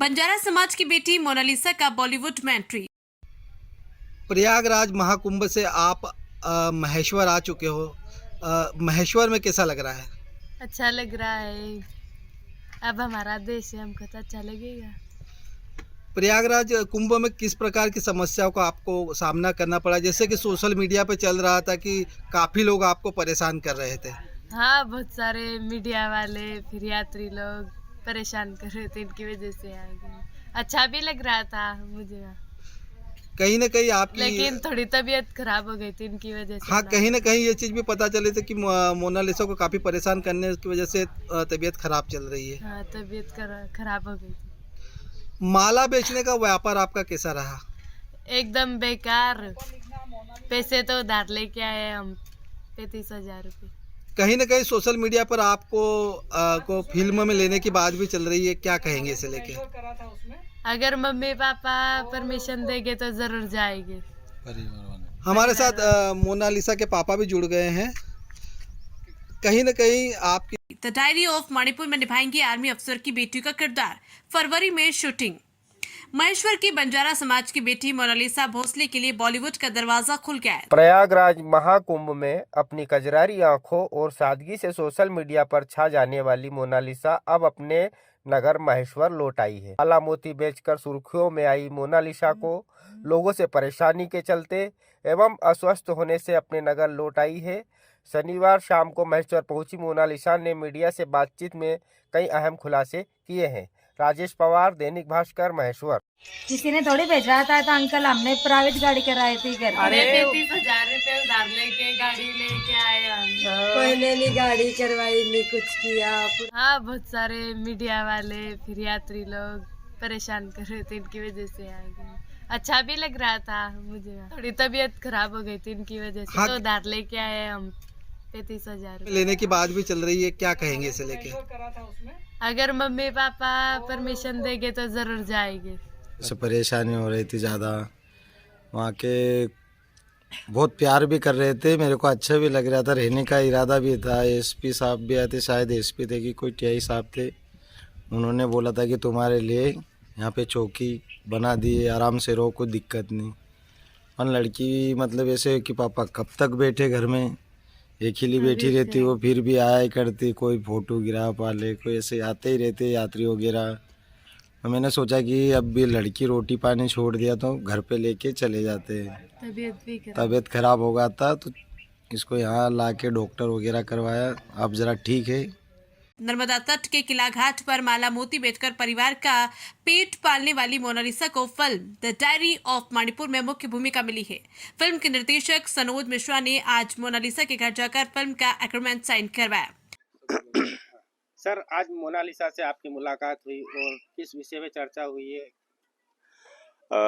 बंजारा समाज की बेटी मोनालिसा का बॉलीवुड में एंट्री। प्रयागराज महाकुंभ से आप महेश्वर आ चुके हो। महेश्वर में कैसा लग रहा है? अच्छा लग रहा है। अब हमारा देश है, हमको तो अच्छा लगेगा। प्रयागराज कुंभ में किस प्रकार की समस्याओं का आपको सामना करना पड़ा? जैसे कि सोशल मीडिया पे चल रहा था कि काफ़ी लोग आपको परेशान कर रहे थे। हाँ, बहुत सारे मीडिया वाले फिर यात्री लोग परेशान कर रहे थे, इनकी वजह से आ गए। अच्छा भी लग रहा था मुझे, कहीं ना कहीं आपकी लेकिन थोड़ी तबीयत खराब हो गई थी इनकी वजह से। हाँ, कहीं ना कहीं ये चीज़ भी पता चली थी कि मोनालिसा को काफ़ी परेशान करने की वजह से तबीयत खराब चल रही है। हाँ, तबीयत खराब हो गई थी। माला बेचने का व्यापार आपका कैसा रहा? एकदम बेकार। पैसे तो उधार लेके आए हम, 35,000 रुपये। कहीं ना कहीं सोशल मीडिया पर आपको को फिल्म में लेने की बात भी चल रही है, क्या कहेंगे इसे लेके? अगर मम्मी पापा परमिशन देंगे तो जरूर जाएंगे। हमारे साथ मोनालिसा के पापा भी जुड़ गए हैं। कहीं ना कहीं आपकी द डायरी ऑफ मणिपुर में निभाएंगी आर्मी अफसर की बेटी का किरदार। फरवरी में शूटिंग। महेश्वर की बंजारा समाज की बेटी मोनालिसा भोसले के लिए बॉलीवुड का दरवाजा खुल गया है। प्रयागराज महाकुंभ में अपनी कजरारी आंखों और सादगी से सोशल मीडिया पर छा जाने वाली मोनालिसा अब अपने नगर महेश्वर लौट आई है। काला मोती बेचकर सुर्खियों में आई मोनालिसा को लोगों से परेशानी के चलते एवं अस्वस्थ होने से अपने नगर लौट आई है। शनिवार शाम को महेश्वर पहुंची मोनालिसा ने मीडिया से बातचीत में कई अहम खुलासे किए हैं। राजेश पवार, दैनिक भास्कर, महेश्वर। किसी ने थोड़ी भेजा था तो अंकल, हमने प्राइवेट गाड़ी कराई थी घर पे। 35,000 रुपये उधार लेके गाड़ी लेके आए हम। कोई ने नहीं गाड़ी करवाई, नहीं कुछ किया। हाँ, बहुत सारे मीडिया वाले फिर यात्री लोग परेशान कर रहे थे, इनकी वजह से आ गए। अच्छा भी लग रहा था मुझे, थोड़ी तबीयत खराब हो गई थी इनकी वजह से। हाँ, तो उधार लेके आए हम 35,000 रुपये। लेने की बात भी चल रही है, क्या कहेंगे इसे लेके? अगर मम्मी पापा परमिशन देंगे तो जरूर जाएंगे। से परेशानी हो रही थी ज़्यादा। वहाँ के बहुत प्यार भी कर रहे थे, मेरे को अच्छा भी लग रहा था, रहने का इरादा भी था। एसपी साहब भी आए थे, शायद एसपी थे कि कोई टीआई साहब थे। उन्होंने बोला था कि तुम्हारे लिए यहाँ पे चौकी बना दी है, आराम से रहो, कोई दिक्कत नहीं। और लड़की मतलब ऐसे कि पापा कब तक बैठे घर में, एक ही लिए बैठी रहती, वो फिर भी आया ही करती, कोई फोटो गिरा पाले, कोई ऐसे आते ही रहते यात्री वगैरह। तो मैंने सोचा कि अब भी लड़की रोटी पानी छोड़ दिया तो घर पे लेके चले जाते हैं। तबीयत खराब हो गया था तो इसको यहाँ ला के डॉक्टर वगैरह करवाया, अब ज़रा ठीक है। नर्मदा तट के किला घाट पर माला मोती बेचकर परिवार का पेट पालने वाली मोनालिसा को film the diary of Manipur में मुख्य भूमिका मिली है। फिल्म के निर्देशक सनोज मिश्रा ने आज मोनालिसा के घर जाकर फिल्म का एग्रीमेंट साइन करवाया। सर, आज मोनालिसा से आपकी मुलाकात हुई और किस विषय में चर्चा हुई है?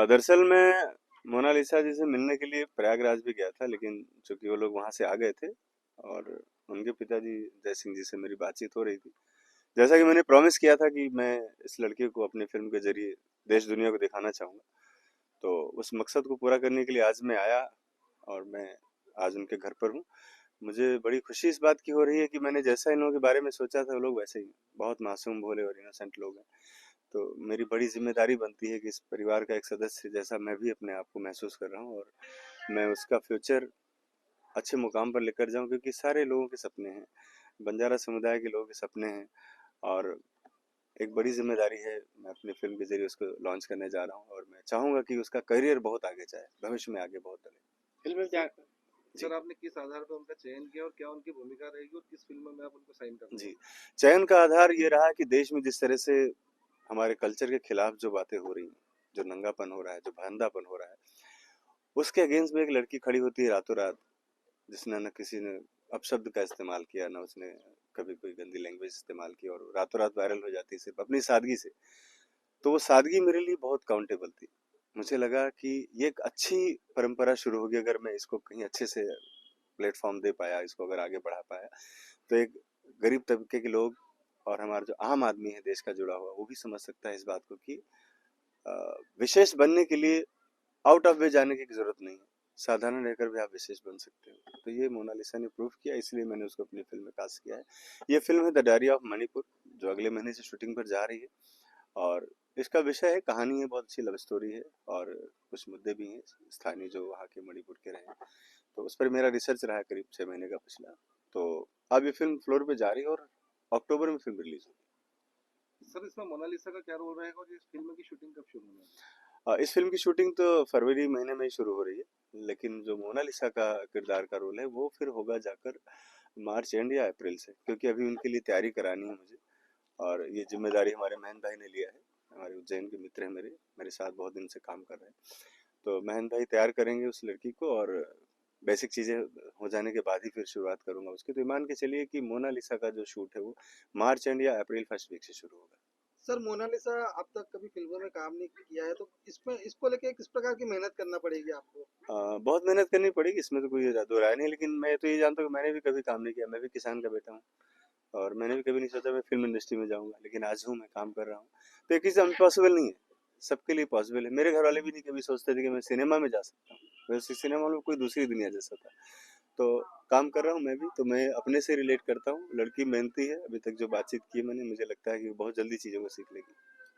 दरअसल मैं मोनालिसा जी से मिलने के लिए प्रयागराज भी गया था, लेकिन चूंकि वो लोग वहाँ से आ गए थे और उनके पिताजी जय सिंह जी से मेरी बातचीत हो रही थी। जैसा कि मैंने प्रॉमिस किया था कि मैं इस लड़के को अपने फिल्म के जरिए देश दुनिया को दिखाना चाहूँगा, तो उस मकसद को पूरा करने के लिए आज मैं आया और मैं आज उनके घर पर हूँ। मुझे बड़ी खुशी इस बात की हो रही है कि मैंने जैसा इन लोगों के बारे में सोचा था वो लोग वैसे ही बहुत मासूम, भोले और इनोसेंट लोग हैं। तो मेरी बड़ी जिम्मेदारी बनती है कि इस परिवार का एक सदस्य जैसा मैं भी अपने आप को महसूस कर रहा हूँ और मैं उसका फ्यूचर अच्छे मुकाम पर लेकर जाऊँ, क्योंकि सारे लोगों के सपने हैं, बंजारा समुदाय के लोगों के सपने हैं और एक बड़ी जिम्मेदारी है। मैं अपनी फिल्म के जरिए उसको लॉन्च करने जा रहा हूँ और मैं चाहूँगा कि उसका करियर बहुत आगे जाए, भविष्य में आगे बहुत बढ़े। फिल्म में क्या सर, आपने किस आधार पर उनका चयन किया और क्या उनकी भूमिका रहेगी और किस फिल्म में आप उनको साइन कर? जी, चयन का आधार ये रहा कि देश में जिस तरह से हमारे कल्चर के खिलाफ जो बातें हो रही हैं, जो नंगापन हो रहा है, जो भंडापन हो रहा है, उसके अगेंस्ट में एक लड़की खड़ी होती है रातों रात, जिसने न किसी ने अपशब्द का इस्तेमाल किया, ना उसने कभी कोई गंदी लैंग्वेज इस्तेमाल की और रातों रात वायरल हो जाती है सिर्फ अपनी सादगी से। तो वो सादगी मेरे लिए बहुत काउंटेबल थी। मुझे लगा कि ये एक अच्छी परंपरा शुरू होगी अगर मैं इसको कहीं अच्छे से प्लेटफॉर्म दे पाया, इसको अगर आगे बढ़ा पाया, तो एक गरीब तबके के लोग और हमारा जो आम आदमी है देश का जुड़ा हुआ, वो भी समझ सकता है इस बात को कि विशेष बनने के लिए आउट ऑफ वे जाने की जरूरत नहीं है, साधारण रहकर भी आप विशेष बन सकते हो। तो ये मोनालिसा ने प्रूव किया, इसलिए मैंने उसको अपनी फिल्म में कास्ट किया है। ये फिल्म है द डायरी ऑफ मणिपुर, जो अगले महीने से शूटिंग पर जा रही है और इसका विषय है, कहानी है, बहुत अच्छी लव स्टोरी है और कुछ मुद्दे भी हैं स्थानीय जो वहाँ के मणिपुर के रहे हैं, तो उस पर मेरा रिसर्च रहा है करीब 6 महीने का पिछला। तो अब ये फिल्म फ्लोर पे जा रही है और अक्टूबर में फिल्म रिलीज होगी। सर इसमें मोनालिसा का क्या रोल रहेगा और इस फिल्म की शूटिंग कब शुरू होनी है? इस फिल्म की शूटिंग तो फरवरी महीने में ही शुरू हो रही है, लेकिन जो मोनालिसा का किरदार का रोल है वो फिर होगा जाकर मार्च एंड या अप्रैल से, क्योंकि अभी उनके लिए तैयारी करानी है मुझे और ये जिम्मेदारी हमारे महन भाई ने लिया है। हमारे उज्जैन के मित्र हैं, मेरे साथ बहुत दिन से काम कर रहे हैं, तो महन भाई तैयार करेंगे उस लड़की को और बेसिक चीज़ें हो जाने के बाद ही फिर शुरुआत करूंगा उसकी। तो मान के चलिए कि मोनालिसा का जो शूट है वो मार्च एंड या अप्रैल फर्स्ट वीक से शुरू होगा। सर मोनालिसा अब तक कभी फिल्मों में काम नहीं किया है, तो इसमें इसको लेके किस प्रकार की मेहनत करना पड़ेगी आपको? बहुत मेहनत करनी पड़ेगी, इसमें तो कोई दो राय नहीं, लेकिन मैं तो ये जानता हूँ कि मैंने भी कभी काम नहीं किया। मैं भी किसान का बेटा हूँ और मैंने भी कभी नहीं सोचा मैं फिल्म इंडस्ट्री में जाऊंगा, लेकिन आज हूँ, मैं काम कर रहा हूँ। तो एक चीज़ इम्पॉसिबल नहीं है, सबके लिए पॉसिबल है। मेरे घर वाले भी नहीं कभी सोचते थे कि मैं सिनेमा में जा सकता हूँ, वैसे सिनेमा में कोई दूसरी दुनिया जैसा था। तो काम कर रहा हूँ मैं भी, तो मैं अपने से रिलेट करता हूँ। लड़की मेहनती है, अभी तक जो बातचीत की मैंने, मुझे लगता है कि बहुत जल्दी चीज़ों को सीख लेगी।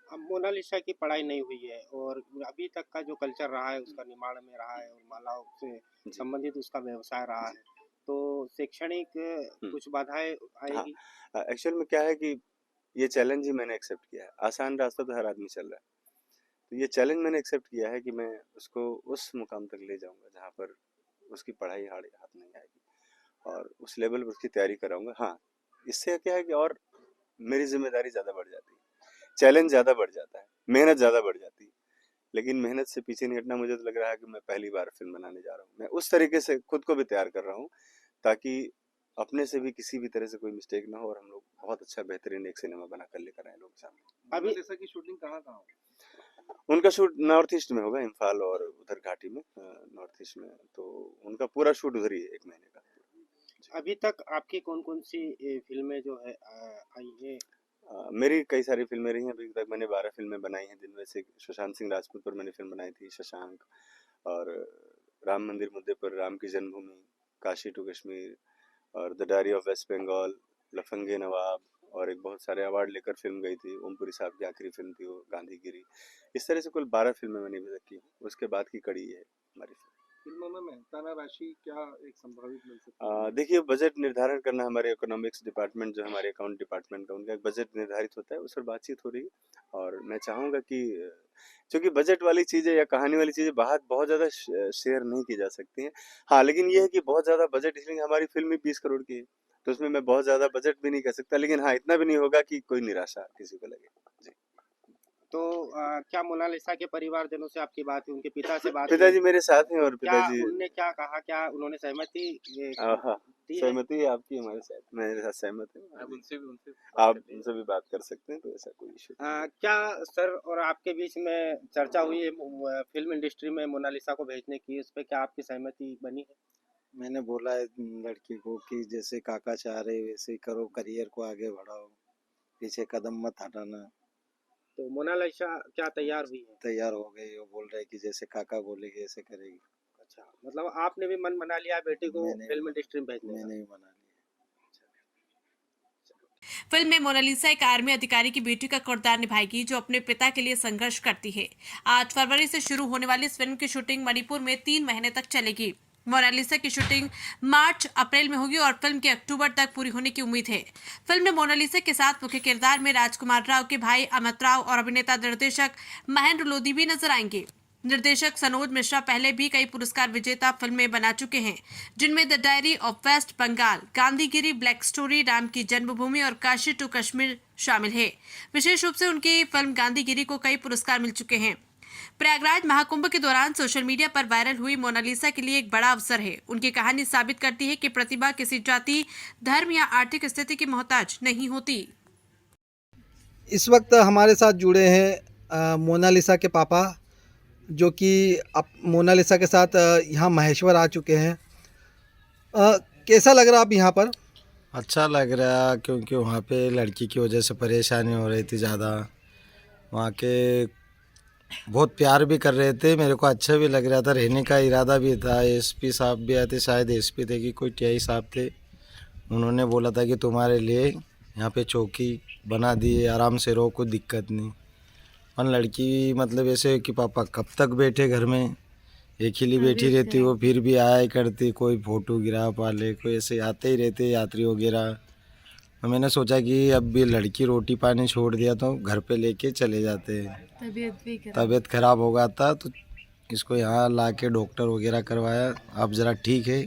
अब मोनालिसा की पढ़ाई नहीं हुई है और अभी तक का जो कल्चर रहा है उसका निर्माण में रहा है और मालाओं से संबंधित उसका व्यवसाय रहा है, तो शैक्षणिक कुछ बाधाएं आएगी? एक्चुअल में क्या है कि ये चैलेंज ही मैंने एक्सेप्ट किया है। आसान रास्ता तो हर आदमी चल रहा है, तो ये चैलेंज मैंने एक्सेप्ट किया है कि मैं उसको उस मुकाम तक ले जाऊंगा जहाँ पर उसकी पढ़ाई हाथ नहीं आएगी और उस लेवल पर उसकी तैयारी कराऊंगा। हाँ, इससे क्या है कि और मेरी जिम्मेदारी ज़्यादा बढ़ जाती है, चैलेंज ज़्यादा बढ़ जाता है, मेहनत ज़्यादा बढ़ जाती है, लेकिन मेहनत से पीछे नहीं हटना। मुझे तो लग रहा है कि मैं पहली बार फिल्म बनाने जा रहा हूँ। मैं उस तरीके से खुद को भी तैयार कर रहा हूँ ताकि अपने से भी किसी भी तरह से कोई मिस्टेक ना हो और हम लोग बहुत अच्छा बेहतरीन एक सिनेमा बना कर लेकर आए लोग सामने। अभी जैसा की शूटिंग कहाँ होगी? उनका शूट नॉर्थ ईस्ट में होगा, इम्फाल और उधर घाटी में, नॉर्थ ईस्ट में, तो उनका पूरा शूट उधर ही है 1 महीने का। अभी तक आपकी कौन कौन सी फिल्में जो है आई है? मेरी कई सारी फिल्में रही हैं, अभी तक मैंने 12 फिल्में बनाई हैं, जिनमें से सुशांत सिंह राजपूत पर मैंने फिल्म बनाई थी शशांक, और राम मंदिर मुद्दे पर राम की जन्मभूमि, काशी टू कश्मीर, और the diary of West Bengal, Lafange Nawab, और एक बहुत सारे अवार्ड लेकर फिल्म गई थी, ओमपुरी साहब की आखिरी फिल्म थी वो, गांधीगिरी। इस तरह से कुल 12 फिल्में मैंने अभी तक की हैं, उसके बाद की कड़ी है हमारी फिल्मों में मेहनताना राशि क्या एक संभावित मिल सकती है? देखिए, बजट निर्धारण करना हमारे इकोनॉमिक्स डिपार्टमेंट, जो हमारे अकाउंट डिपार्टमेंट का, उनका एक बजट निर्धारित होता है, उस पर बातचीत हो रही है और मैं चाहूँगा कि चूँकि बजट वाली चीज़ें या कहानी वाली चीज़ें बाहर बहुत ज़्यादा शेयर नहीं की जा सकती हैं। हाँ, लेकिन ये है कि बहुत ज़्यादा बजट, इसलिए हमारी फिल्म ही 20 करोड़ की है, तो उसमें मैं बहुत ज़्यादा बजट भी नहीं कह सकता, लेकिन हाँ, इतना भी नहीं होगा कि कोई निराशा किसी को लगे। जी। तो क्या मोनालिसा के परिवारजनों से आपकी बात हुई, उनके पिता से बात पिताजी हुई? मेरे साथ हैं और क्या पिताजी उनने क्या कहा, क्या उन्होंने सहमति हाँ, दी है? सहमति है आपकी हमारे साथ, मेरे साथ सहमत है। आप उनसे भी बात कर सकते हैं, तो ऐसा कोई इशू क्या सर और आपके बीच में चर्चा हुई है फिल्म इंडस्ट्री में मोनालिसा को भेजने की, उस पर क्या आपकी सहमति बनी है? मैंने बोला है लड़की को कि जैसे काका चाह रहे वैसे ही करो, करियर को आगे बढ़ाओ, पीछे कदम मत हटाना। तो मोनालिसा क्या तैयार हुई है? तैयार हो गई, वो बोल रहे कि जैसे काका बोलेगी ऐसे करेगी। अच्छा, मतलब आपने भी मन बना लिया बेटी को मैंने- फिल्म इंडस्ट्री में भेजने का? मैंने ही बना लिया। फिल्म में मोनालिसा एक आर्मी अधिकारी की बेटी का किरदार निभाएगी जो अपने पिता के लिए संघर्ष करती है। 8 फरवरी से शुरू होने वाली इस फिल्म की शूटिंग मणिपुर में 3 महीने तक चलेगी। मोनालिसा की शूटिंग मार्च अप्रैल में होगी और फिल्म के अक्टूबर तक पूरी होने की उम्मीद है। फिल्म में मोनालिसा के साथ मुख्य किरदार में राजकुमार राव के भाई अमित राव और अभिनेता निर्देशक महेंद्र लोधी भी नजर आएंगे। निर्देशक सनोज मिश्रा पहले भी कई पुरस्कार विजेता फिल्में बना चुके हैं, जिनमें the diary of West Bengal, Gandhigiri, black story, Ram की जन्मभूमि और काशी टू कश्मीर शामिल है। विशेष रूप से उनकी फिल्म गांधीगिरी को कई पुरस्कार मिल चुके हैं। प्रयागराज महाकुंभ के दौरान सोशल मीडिया पर वायरल हुई मोनालिसा के लिए एक बड़ा अवसर है। उनकी कहानी साबित करती है कि प्रतिभा किसी जाति, धर्म या आर्थिक स्थिति की मोहताज नहीं होती। इस वक्त हमारे साथ जुड़े हैं मोनालिसा के पापा, जो कि अब मोनालिसा के साथ यहाँ महेश्वर आ चुके हैं। कैसा लग रहा आप यहाँ पर? अच्छा लग रहा, क्योंकि वहाँ पे लड़की की वजह से परेशानी हो रही थी ज़्यादा। वहाँ के बहुत प्यार भी कर रहे थे, मेरे को अच्छा भी लग रहा था, रहने का इरादा भी था। एसपी साहब भी आए थे, शायद एसपी थे कि कोई टीआई साहब थे, उन्होंने बोला था कि तुम्हारे लिए यहाँ पे चौकी बना दी है, आराम से रहो, कोई दिक्कत नहीं। पर लड़की मतलब ऐसे कि पापा कब तक बैठे घर में, अकेली बैठी रहती, वो फिर भी आया करती, कोई फोटोग्राफ वाले कोई ऐसे आते ही रहते यात्री वगैरह। तो मैंने सोचा कि अब भी लड़की रोटी पानी छोड़ दिया तो घर पे लेके चले जाते हैं, तबीयत खराब हो गया था तो इसको यहाँ ला के डॉक्टर वगैरह करवाया, अब ज़रा ठीक है।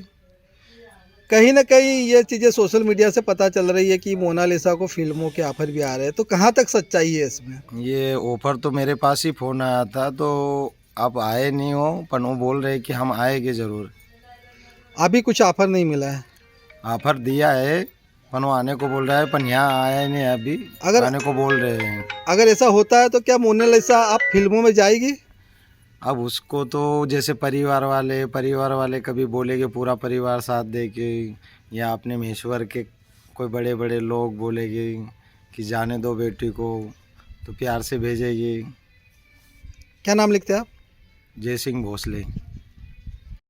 कहीं ना कहीं ये चीज़ें सोशल मीडिया से पता चल रही है कि मोनालिसा को फिल्मों के ऑफर भी आ रहे हैं, तो कहाँ तक सच्चाई है इसमें? ये ऑफ़र तो मेरे पास ही फ़ोन आया था, तो आप आए नहीं हो, पर वो बोल रहे कि हम आएंगे ज़रूर। अभी कुछ ऑफर नहीं मिला है? ऑफ़र दिया है पर वो आने को बोल रहा है, पर यहाँ आया ही नहीं अभी, आने को बोल रहे हैं। अगर ऐसा होता है तो क्या मोनालिसा अब फिल्मों में जाएगी? अब उसको तो जैसे परिवार वाले कभी बोलेंगे पूरा परिवार साथ दे के, या अपने महेश्वर के कोई बड़े बड़े लोग बोलेंगे कि जाने दो बेटी को, तो प्यार से भेजेगी। क्या नाम लिखते हैं आप? जय सिंह भोसले।